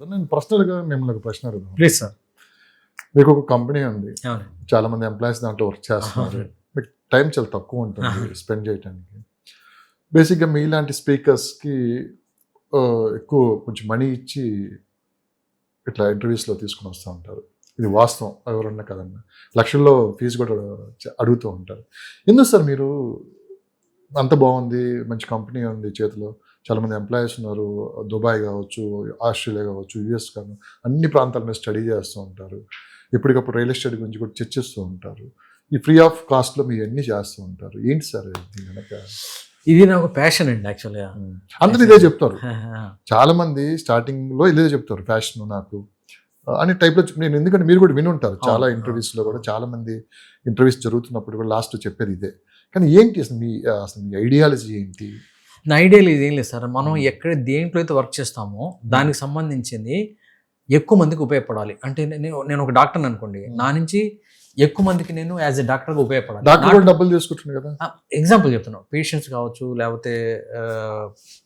నేను పర్సనల్గా మిమ్మల్ని ఒక ప్రశ్న అడుగుతాను. Please sir. మీకు ఒక కంపెనీ ఉంది, అవును. చాలా మంది ఎంప్లాయీస్ దాంట్లో వర్క్ చేస్తున్నారు, మీకు టైం చాలా తక్కువ ఉంటుంది స్పెండ్ చేయడానికి. బేసిక్గా మీలాంటి స్పీకర్స్కి ఎక్కువ కొంచెం మనీ ఇచ్చి ఇట్లా ఇంటర్వ్యూస్లో తీసుకుని వస్తూ ఉంటారు. ఇది వాస్తవం, ఎవరన్నా కదన్నా లక్షల్లో ఫీజు కూడా అడుగుతూ ఉంటారు. ఎందుకు సార్ మీరు అంత బాగుంది, మంచి కంపెనీ ఉంది చేతిలో, చాలామంది ఎంప్లాయీస్ ఉన్నారు, దుబాయ్ కావచ్చు, ఆస్ట్రేలియా కావచ్చు, యుఎస్ కాను అన్ని ప్రాంతాల మీద స్టడీ చేస్తూ ఉంటారు, ఎప్పటికప్పుడు రియల్ ఎస్టేట్ గురించి కూడా చర్చిస్తూ ఉంటారు, ఈ ఫ్రీ ఆఫ్ కాస్ట్లో మీరు అన్నీ చేస్తూ ఉంటారు, ఏంటి సార్ ఇది కనుక? ఇది నాకు ప్యాషన్ అండి యాక్చువల్గా. అందరూ ఇదే చెప్తారు, చాలామంది స్టార్టింగ్లో ఇదే చెప్తారు, ఫ్యాషన్ నాకు అనే టైప్లో. నేను ఎందుకంటే మీరు కూడా విని ఉంటారు చాలా ఇంటర్వ్యూస్లో కూడా, చాలామంది ఇంటర్వ్యూస్ జరుగుతున్నప్పుడు కూడా లాస్ట్ చెప్పేది ఇదే. కానీ ఏంటి అసలు మీ ఐడియాలజీ ఏంటి? నా ఐడియాలజీ ఏం లేదు సార్, మనం ఎక్కడ దేంట్లో అయితే వర్క్ చేస్తామో దానికి సంబంధించింది ఎక్కువ మందికి ఉపయోగపడాలి. అంటే నేను ఒక డాక్టర్ని అనుకోండి, నా నుంచి ఎక్కువ మందికి నేను యాజ్ ఎ డాక్టర్గా ఉపయోగపడాలి. డాక్టర్ కూడా డబ్బులు తీసుకుంటున్నాను కదా, ఎగ్జాంపుల్ చెప్తున్నాను. పేషెంట్స్ కావచ్చు, లేకపోతే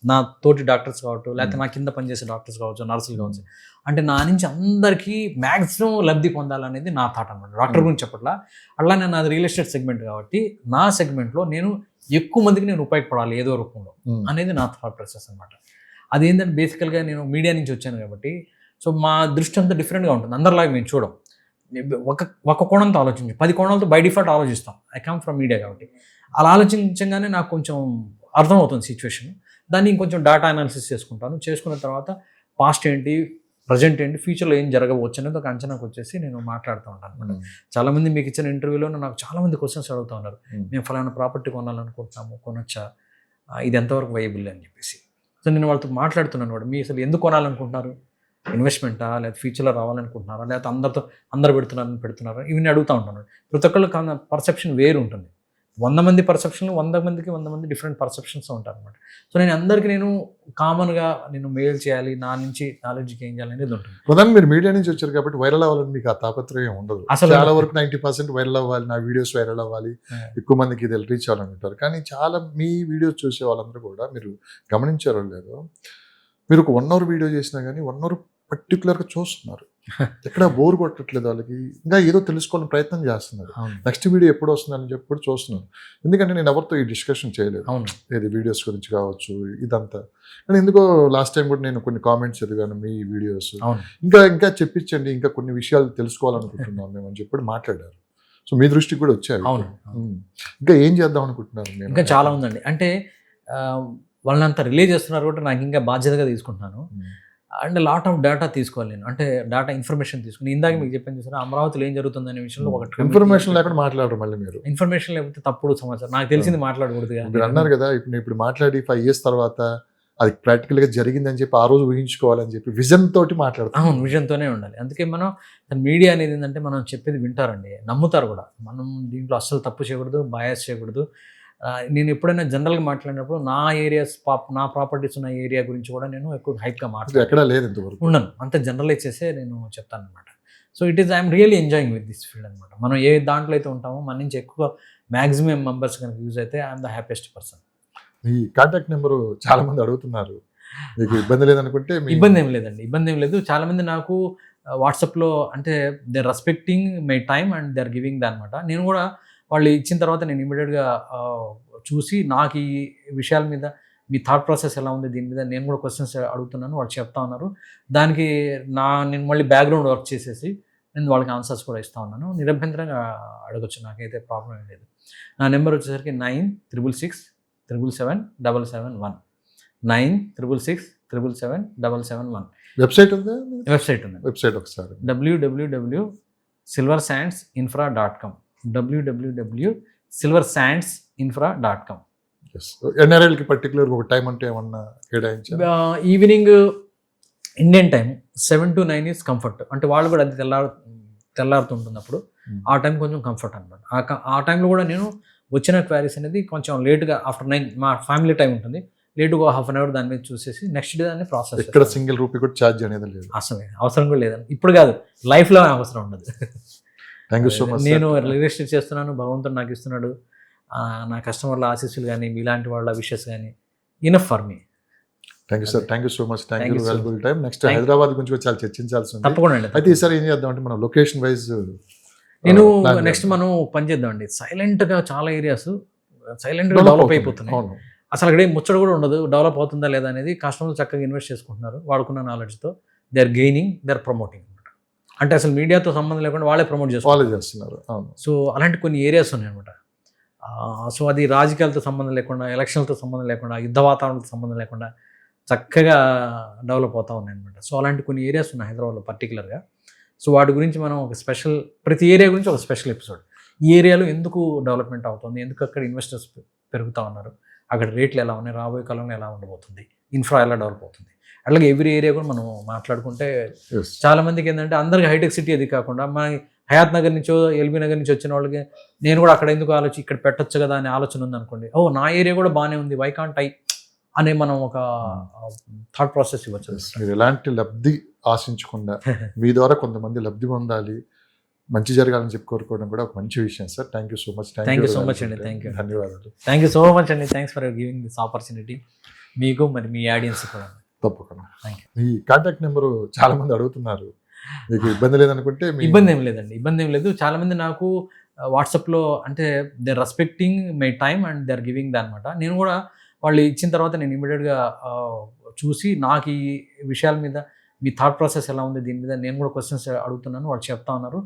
నా తోటి డాక్టర్స్ కావచ్చు, లేకపోతే నా కింద పనిచేసే డాక్టర్స్ కావచ్చు, నర్సులు కావచ్చు, అంటే నా నుంచి అందరికీ మ్యాక్సిమం లబ్ధి పొందాలనేది నా థాట్ అనమాట. డాక్టర్ గురించి చెప్పట్లా, అట్లానే నాది రియల్ ఎస్టేట్ సెగ్మెంట్ కాబట్టి నా సెగ్మెంట్లో నేను ఎక్కువ మందికి నేను ఉపయోగపడాలి ఏదో రూపంలో అనేది నా థాట్ ప్రాసెస్ అనమాట. అదేంటంటే బేసికల్గా నేను మీడియా నుంచి వచ్చాను కాబట్టి, సో మా దృష్టి అంతా డిఫరెంట్గా ఉంటుంది. అందరిలాగా మేము చూడం, ఒక కోణంతో ఆలోచించి 10 కోణాలతో బై డిఫాల్ట్ ఆలోచిస్తాం. ఐ కమ్ ఫ్రమ్ మీడియా కాబట్టి అలా ఆలోచించగానే నాకు కొంచెం అర్థమవుతుంది సిచ్యువేషన్. దాన్ని ఇంకొంచెం డేటా అనాలిసిస్ చేసుకుంటాను. చేసుకున్న తర్వాత పాస్ట్ ఏంటి, ప్రజెంట్ ఏంటి, ఫ్యూచర్లో ఏం జరగవచ్చు అనేది ఒక అంచనాకు వచ్చేసి నేను మాట్లాడుతూ ఉంటాను అనమాట. చాలామంది మీకు ఇచ్చిన ఇంటర్వ్యూలో నాకు చాలామంది క్వశ్చన్స్ అడుగుతూ ఉన్నారు, మేము ఫలానా ప్రాపర్టీ కొనాలనుకుంటున్నాము, కొనొచ్చా, ఇది ఎంతవరకు వైబుల్ అని చెప్పేసి. సో నేను వాళ్ళతో మాట్లాడుతున్నాను కూడా, మీ అసలు ఎందుకు కొనాలనుకుంటున్నారు, ఇన్వెస్ట్మెంటా, లేదా ఫ్యూచర్లో రావాలనుకుంటున్నారా, లేకపోతే అందరు పెడుతున్నారా, ఇవన్నీ అడుగుతూ ఉంటాను. ప్రతి ఒక్కళ్ళు పర్సెప్షన్ వేరు ఉంటుంది. 100 మంది పర్సెప్షన్లు, 100 మందికి 100 మంది డిఫరెంట్ పర్సెప్షన్స్ ఉంటారు అనమాట. సో నేను అందరికీ నేను కామన్గా నేను మెయిల్ చేయాలి, నా నుంచి నాలెడ్జ్ గెయిన్ చేయాలి అనేది ఉంటుంది. ప్రధానంగా మీరు మీడియా నుంచి వచ్చారు కాబట్టి వైరల్ అవ్వాలని మీకు ఆ తాపత్రయం ఉండదు. అసలు చాలా వరకు 90% వైరల్ అవ్వాలి, నా వీడియోస్ వైరల్ అవ్వాలి, ఎక్కువ మందికి ఇది రీచ్ అవ్వాలంటారు. కానీ చాలా మీ వీడియోస్ చూసే వాళ్ళందరూ కూడా మీరు గమనించారో లేదో, మీరు ఒక 1 అవర్ వీడియో చేసినా కానీ 1 అవర్ పర్టికులర్గా చూస్తున్నారు, ఎక్కడ బోర్ కొట్టట్లేదు వాళ్ళకి, ఇంకా ఏదో తెలుసుకోవాలని ప్రయత్నం చేస్తున్నారు. నెక్స్ట్ వీడియో ఎప్పుడు వస్తుందని చెప్పి కూడా చూస్తున్నారు. ఎందుకంటే నేను ఎవరితో ఈ డిస్కషన్ చేయలేదు, ఏది వీడియోస్ గురించి కావచ్చు ఇదంతా. కానీ ఎందుకో లాస్ట్ టైం కూడా నేను కొన్ని కామెంట్స్ చదివాను, మీ వీడియోస్ ఇంకా చెప్పించండి, ఇంకా కొన్ని విషయాలు తెలుసుకోవాలనుకుంటున్నాం మేము అని చెప్పి మాట్లాడారు. సో మీ దృష్టికి కూడా వచ్చాయి. ఇంకా ఏం చేద్దాం అనుకుంటున్నారు? ఇంకా చాలా ఉందండి. అంటే వాళ్ళంతా రిలే చేస్తున్నారు కూడా నాకు ఇంకా బాధ్యతగా తీసుకుంటున్నాను. అండ్ లాట్ ఆఫ్ డేటా తీసుకోవాలి నేను, అంటే డేటా ఇన్ఫర్మేషన్ తీసుకుని. ఇందాక మీకు చెప్పాను చూసారా, అమరావతిలో ఏం జరుగుతుంది అనే విషయంలో ఒక ఇన్ఫర్మేషన్ లేకుండా మాట్లాడరు. మళ్ళీ మీరు ఇన్ఫర్మేషన్ లేకపోతే తప్పుడు సమాచారం, నాకు తెలిసింది మాట్లాడకూడదు. మీరు అన్నారు కదా, ఇప్పుడు మాట్లాడి 5 years తర్వాత అది ప్రాక్టికల్గా జరిగిందని చెప్పి ఆ రోజు ఊహించుకోవాలని చెప్పి విజన్ తోటి మాట్లాడతాం. అవును, విజన్తోనే ఉండాలి. అందుకే మనం మీడియా అనేది ఏంటంటే మనం చెప్పేది వింటారండి, నమ్ముతారు కూడా. మనం దీంట్లో అస్సలు తప్పు చేయకూడదు, బయాస్ చేయకూడదు. నేను ఎప్పుడైనా జనరల్గా మాట్లాడినప్పుడు నా ఏరియాస్ నా ప్రాపర్టీస్ ఉన్న ఏరియా గురించి కూడా నేను ఎక్కువ హైప్గా మాట్లాడను, ఎక్కడా లేదు ఇంతవరకు ఉండను, అంత జనరలైజ్ చేసే నేను చెప్తాను అనమాట. So it is I'm really enjoying with this field అనమాట. మనం ఏ దాంట్లో అయితే ఉంటామో మన నుంచి ఎక్కువ మ్యాక్సిమం మెంబర్స్ కనుక యూజ్ అయితే I'm the happiest person. Me contact number చాలా మంది అడుగుతున్నారు, మీకు ఇబ్బంది లేదనుకుంటే? ఇబ్బంది ఏం లేదండి, ఇబ్బంది ఏం లేదు. చాలామంది నాకు వాట్సాప్లో అంటే they are respecting my time and they are giving the అనమాట. నేను కూడా వాళ్ళు ఇచ్చిన తర్వాత నేను ఇమీడియట్గా చూసి నాకు ఈ విషయాల మీద మీ థాట్ ప్రాసెస్ ఎలా ఉంది, దీని మీద నేను కూడా క్వశ్చన్స్ అడుగుతున్నాను, వాళ్ళు చెప్తా ఉన్నారు. దానికి నేను మళ్ళీ బ్యాక్గ్రౌండ్ వర్క్ చేసేసి నేను వాళ్ళకి ఆన్సర్స్ కూడా ఇస్తూ ఉన్నాను. నిరభ్యంతరంగా అడగచ్చు, నాకైతే ప్రాబ్లం ఏం లేదు. నా నెంబర్ వచ్చేసరికి 9666777771 9666777771. వెబ్సైట్ ఉందా? వెబ్సైట్ ఉంది. వెబ్సైట్ ఒకసారి www.silversandsinfra.com www.silversandsinfra.com. ఎన్ఆర్ఎల్కి పర్టికులర్ ఒక టైం అంటే ఏమన్నా కేటాయించారు? Evening Indian time 7 to 9 is comfort. అంటే వాళ్ళు కూడా అది తెల్లారుతుంటుంది అప్పుడు, ఆ టైం కొంచెం కంఫర్ట్ అనమాట. ఆ టైంలో కూడా నేను వచ్చిన క్వారీస్ అనేది కొంచెం లేట్గా ఆఫ్టర్ 9 మా ఫ్యామిలీ టైం ఉంటుంది, లేటుగా 1/2 hour దాని మీద చూసేసి నెక్స్ట్ డే దాన్ని ప్రాసెస్. ఇక్కడ సింగిల్ రూపీ కూడా ఛార్జ్ అనేది లేదు, అసలు అవసరం కూడా లేదండి. ఇప్పుడు కాదు, లైఫ్లో అవసరం ఉండదు. Thank you so much. నేను రియల్ ఎస్టేట్ చేస్తున్నాను, భగవంతుడు నాకు ఇస్తున్నాడు, నా కస్టమర్ల ఆశీస్సులు కానీ మీలాంటి వాళ్ళ విషెస్ కానీ enough for me. Thank you sir, thank you so much, thank Thank you you so valuable time. Next Thank- Hyderabad గురించి కూడా చాలా చర్చించాల్సి ఉంది. తప్పకుండా అండి. అయితే ఈసారి ఏం చేద్దాం అంటే మనం లొకేషన్ వైజ్ నేను నెక్స్ట్ మనం పని చేద్దామండి. సైలెంట్గా చాలా ఏరియాస్ సైలెంట్గా డెవలప్ అయిపోతున్నాయి. అవును, అసలు అక్కడ ఏం ముచ్చట కూడా ఉండదు. డెవలప్ అవుతుందా లేదా అనేది కస్టమర్లు చక్కగా ఇన్వెస్ట్ చేసుకుంటున్నారు. వాడుకున్న నాలెడ్జ్తో they are gaining, they are promoting అనమాట. అంటే అసలు మీడియాతో సంబంధం లేకుండా వాళ్ళే ప్రమోట్ ఫాలో చేస్తారు. చేస్తున్నారు. అవును, సో అలాంటి కొన్ని ఏరియాస్ ఉన్నాయి అనమాట. సో అది రాజకీయాలతో సంబంధం లేకుండా, ఎలక్షన్లతో సంబంధం లేకుండా, యుద్ధ వాతావరణంతో సంబంధం లేకుండా చక్కగా డెవలప్ అవుతూ ఉన్నాయి అనమాట. సో అలాంటి కొన్ని ఏరియాస్ ఉన్నాయి హైదరాబాద్లో పర్టికులర్గా. సో వాటి గురించి మనం ఒక స్పెషల్, ప్రతి ఏరియా గురించి ఒక స్పెషల్ ఎపిసోడ్. ఈ ఏరియాలో ఎందుకు డెవలప్మెంట్ అవుతుంది, ఎందుకు అక్కడ ఇన్వెస్టర్స్ పెరుగుతూ ఉన్నారు, అక్కడ రేట్లు ఎలా ఉన్నాయి, రాబోయే కాలంలో ఎలా ఉండబోతుంది, ఇన్ఫ్రా ఎలా డెవలప్ అవుతుంది, అట్లాగే ఎవ్రీ ఏరియా కూడా మనం మాట్లాడుకుంటే yes. చాలా మందికి ఏంటంటే అందరికి హైటెక్ సిటీ అది కాకుండా మన హయాత్ నగర్ నుంచో ఎల్బీ నగర్ నుంచి వచ్చిన వాళ్ళకి నేను కూడా అక్కడ ఎందుకు ఇక్కడ పెట్టొచ్చు కదా అనే ఆలోచన ఉందనుకోండి. ఓ నా ఏరియా కూడా బాగానే ఉంది, వై కాంట్ ఐ అనే మనం ఒక థాట్ ప్రాసెస్ ఇవ్వచ్చు. Yes. మీరు ఎలాంటి లబ్ధి ఆశించకుండా మీ ద్వారా కొంతమంది లబ్ధి పొందాలి, మంచి జరగాలని చెప్పి కోరుకోవడం కూడా ఒక మంచి విషయం sir. Thank you so much. Thank you so much అండి. Thank you. ధన్యవాదాలు. థ్యాంక్ యూ సో మచ్ అండి. Thanks for giving this opportunity. మీకు మరి మీ ఆడియన్స్ కూడా. తప్పకుండా. Thank you. Me contact number చాలా మంది అడుగుతున్నారు, మీకు ఇబ్బంది లేదనుకుంటే ఇబ్బంది ఏం లేదండి, ఇబ్బంది ఏం లేదు. చాలా మంది నాకు వాట్సాప్లో అంటే they are respecting my time and they are giving the అనమాట. నేను కూడా వాళ్ళు ఇచ్చిన తర్వాత నేను ఇమీడియట్గా చూసి నాకు ఈ విషయాల మీద మీ థాట్ ప్రాసెస్ ఎలా ఉంది, దీని మీద నేను కూడా క్వశ్చన్స్ అడుగుతున్నాను, వాళ్ళు చెప్తా ఉన్నారు.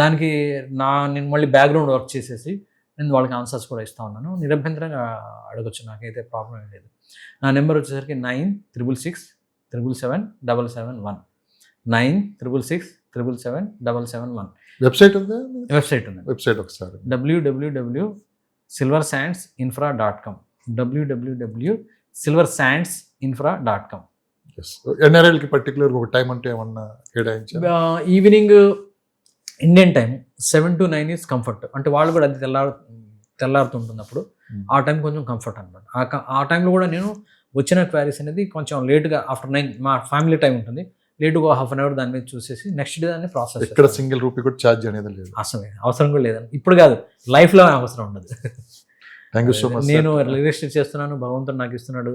దానికి నేను మళ్ళీ బ్యాక్గ్రౌండ్ వర్క్ చేసేసి నేను వాళ్ళకి ఆన్సర్స్ కూడా ఇస్తూ ఉన్నాను. నిరభ్యంతరంగా అడగచ్చు, నాకైతే ప్రాబ్లం ఏం లేదు. నా నెంబర్ వచ్చేసరికి 9666777771 9666777771. వెబ్సైట్ ఉందా? వెబ్సైట్ ఉంది. వెబ్సైట్ ఒకసారి www.silversandsinfra.com www.silversandsinfra.com. ఎన్ఆర్ఐలకి పర్టికులర్ ఒక టైం అంటే ఏమన్నా కేటాయించారు? Evening Indian time 7 to 9 is comfort. అంటే వాళ్ళు కూడా అది తెల్లారుతుంటున్నప్పుడు ఆ టైం కొంచెం కంఫర్ట్ అనమాట. ఆ టైంలో కూడా నేను వచ్చిన క్వారీస్ అనేది కొంచెం లేట్గా ఆఫ్టర్ 9 మా ఫ్యామిలీ టైం ఉంటుంది, లేటుగా హాఫ్ అన్ అవర్ దాని మీద చూసేసి నెక్స్ట్ డే దాన్ని ప్రాసెస్. ఇక్కడ సింగిల్ రూపీ కూడా ఛార్జ్ అనేది లేదు, అసలు అవసరం కూడా లేదండి. ఇప్పుడు కాదు, లైఫ్లో అవసరం ఉండదు. Thank you so much. నేను రిజిస్టర్ చేస్తున్నాను, భగవంతుడు నాకు ఇస్తున్నాడు.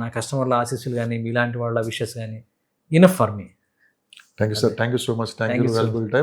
నా కస్టమర్ల ఆశీస్సులు కానీ మీలాంటి వాళ్ళ విషెస్ కానీ enough for me. Thank you sir, thank you so much, thank Thank you you so valuable time.